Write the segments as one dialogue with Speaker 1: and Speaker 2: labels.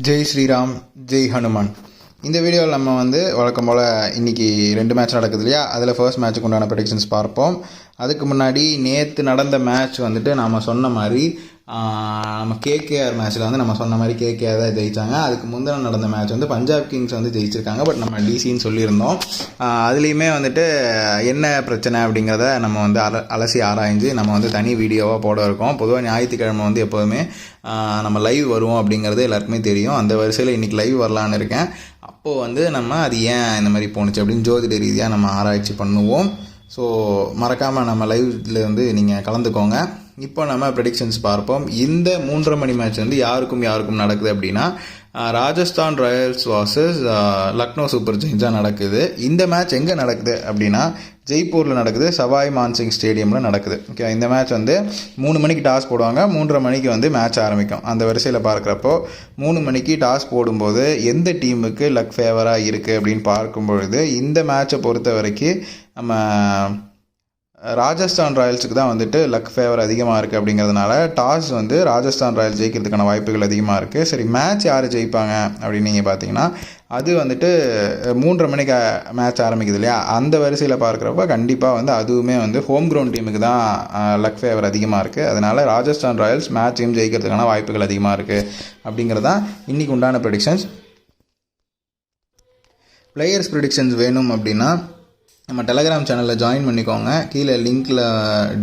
Speaker 1: ஜெய் ஸ்ரீராம், ஜெய் ஹனுமான். இந்த வீடியோவில் நம்ம வழக்கம் போல் இன்றைக்கி 2 மேட்ச் நடக்குது இல்லையா, அதில் ஃபர்ஸ்ட் மேட்ச்சுக்கு உண்டான ப்ரெடிக்ஷன்ஸ் பார்ப்போம். அதுக்கு முன்னாடி நேற்று நடந்த மேட்ச் நாம் சொன்ன மாதிரி நம்ம கேகேஆர் மேட்ச்சில் நம்ம சொன்ன மாதிரி கேகேஆர் தான் ஜெயித்தாங்க. அதுக்கு முந்தின நடந்த மேட்ச் பஞ்சாப் கிங்ஸ் ஜெயிச்சிருக்காங்க. பட் நம்ம டிசின்னு சொல்லியிருந்தோம். அதுலேயுமே என்ன பிரச்சனை அப்படிங்கிறத நம்ம அலசி ஆராய்ஞ்சு நம்ம தனி வீடியோவாக போட இருக்கோம். பொதுவாக ஞாயிற்றுக்கிழமை எப்போதுமே நம்ம லைவ் வருவோம் அப்படிங்கிறது எல்லாருக்குமே தெரியும். அந்த வரிசையில் இன்றைக்கி லைவ் வரலான்னு இருக்கேன். அப்போது நம்ம அது ஏன் இந்த மாதிரி போணுச்சு அப்படின்னு ஜோதிட ரீதியாக நம்ம ஆராய்ச்சி பண்ணுவோம். ஸோ மறக்காமல் நம்ம லைவில் நீங்கள் கலந்துக்கோங்க. இப்போ நம்ம ப்ரெடிக்ஷன்ஸ் பார்ப்போம். இந்த 3:30 மணி மேட்ச் யாருக்கும் நடக்குது அப்படின்னா Rajasthan royals versus Lucknow super ஜெயின்ஸாக நடக்குது. இந்த மேட்ச் எங்கே நடக்குது அப்படின்னா ஜெய்ப்பூரில் நடக்குது, சவாய் மான்சிங் ஸ்டேடியமில் நடக்குது. ஓகே, இந்த மேட்ச் 3 மணிக்கு டாஸ் போடுவாங்க, 3:30 மணிக்கு மேட்ச் ஆரம்பிக்கும். அந்த வரிசையில் பார்க்குறப்போ 3 மணிக்கு டாஸ் போடும்போது எந்த டீமுக்கு லக் ஃபேவராக இருக்குது அப்படின்னு பார்க்கும்பொழுது இந்த மேட்சை பொறுத்த வரைக்கும் நம்ம ராஜஸ்தான் ராயல்ஸுக்கு தான் லக் ஃபேவர் அதிகமாக இருக்குது. அப்படிங்கிறதுனால டாஸ் ராஜஸ்தான் ராயல்ஸ் ஜெயிக்கிறதுக்கான வாய்ப்புகள் அதிகமாக இருக்குது. சரி, மேட்ச் யார் ஜெயிப்பாங்க அப்படின்னு நீங்கள் பார்த்தீங்கன்னா அது 3:30 மணிக்கு மேட்ச் ஆரம்பிக்குது இல்லையா, அந்த வரிசையில் பார்க்குறப்ப கண்டிப்பாக அதுவுமே ஹோம் கிரவுண்ட் டீமுக்கு தான் லக் ஃபேவர் அதிகமாக இருக்குது. அதனால் ராஜஸ்தான் ராயல்ஸ் மேட்சையும் ஜெயிக்கிறதுக்கான வாய்ப்புகள் அதிகமாக இருக்குது. அப்படிங்கிறது தான் இன்றைக்கி உண்டான ப்ரெடிக்ஷன்ஸ். பிளேயர்ஸ் ப்ரெடிக்ஷன்ஸ் வேணும் அப்படின்னா நம்ம டெலகிராம் சேனலில் ஜாயின் பண்ணிக்கோங்க. கீழே லிங்க்கில்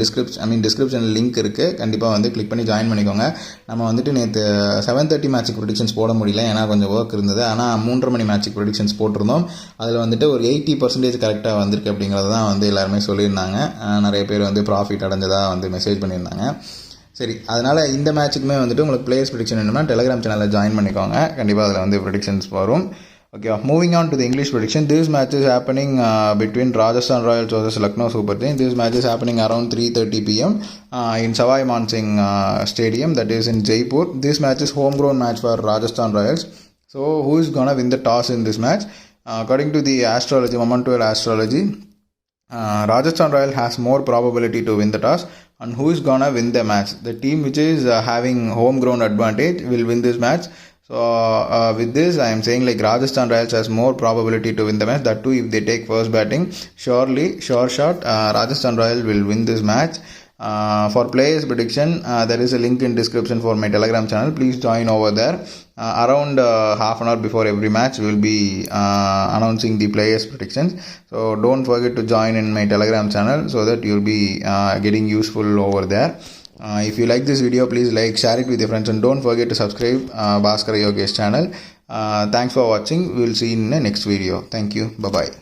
Speaker 1: டிஸ்கிரிப்ஷனில் லிங்க் இருக்குது. கண்டிப்பாக கிளிக் பண்ணி ஜாயின் பண்ணிக்கோங்க. நம்ம நேற்று 7:30 மேட்ச்சுக்கு ப்ரெடிக்ஷன்ஸ் போட முடியல, ஏன்னா கொஞ்சம் ஒர்க் இருந்தது. ஆனால் 3:30 மணி மேட்ச்சுக்கு ப்ரெடிக்ஷன்ஸ் போட்டிருந்தோம். அதில் ஒரு 80% கரெக்டாக வந்திருக்கு அப்படிங்கிறது தான் எல்லாருமே சொல்லியிருந்தாங்க. நிறைய பேர் ப்ராஃபிட் அடைஞ்சதாக மெசேஜ் பண்ணியிருந்தாங்க. சரி, அதனால் இந்த மேட்ச்சுக்குமே உங்களுக்கு பிளேயர்ஸ் ப்ரெடிக்ஷன் வேணும்னா டெலகிராம் சேனலில் ஜாயின் பண்ணிக்கோங்க. கண்டிப்பாக அதில் ப்ரெடிக்ஷன்ஸ் வரும். Okay, moving on to the English prediction. This match is happening between Rajasthan Royals versus Lucknow Super Giants. This match is happening around 3:30 p.m. In Savai Mansingh Stadium, that is in Jaipur. This match is homegrown match for Rajasthan Royals. So, who is gonna win the toss in this match? According to the astrology, Momental astrology, Rajasthan Royals has more probability to win the toss. And who is gonna win the match? The team which is having homegrown advantage will win this match. So with this I am saying Rajasthan Royals has more probability to win the match. That too, if they take first batting, sure shot Rajasthan Royals will win this match. For players prediction, there is a link in description for my Telegram channel. Please join over there. Around half an hour before every match we will be announcing the players predictions. So don't forget to join in my Telegram channel so that you will be getting useful over there. If you like this video, please share it with your friends, and don't forget to subscribe Bhaskar Yogesh channel. Thanks for watching. We will see you in the next video. Thank you. Bye bye.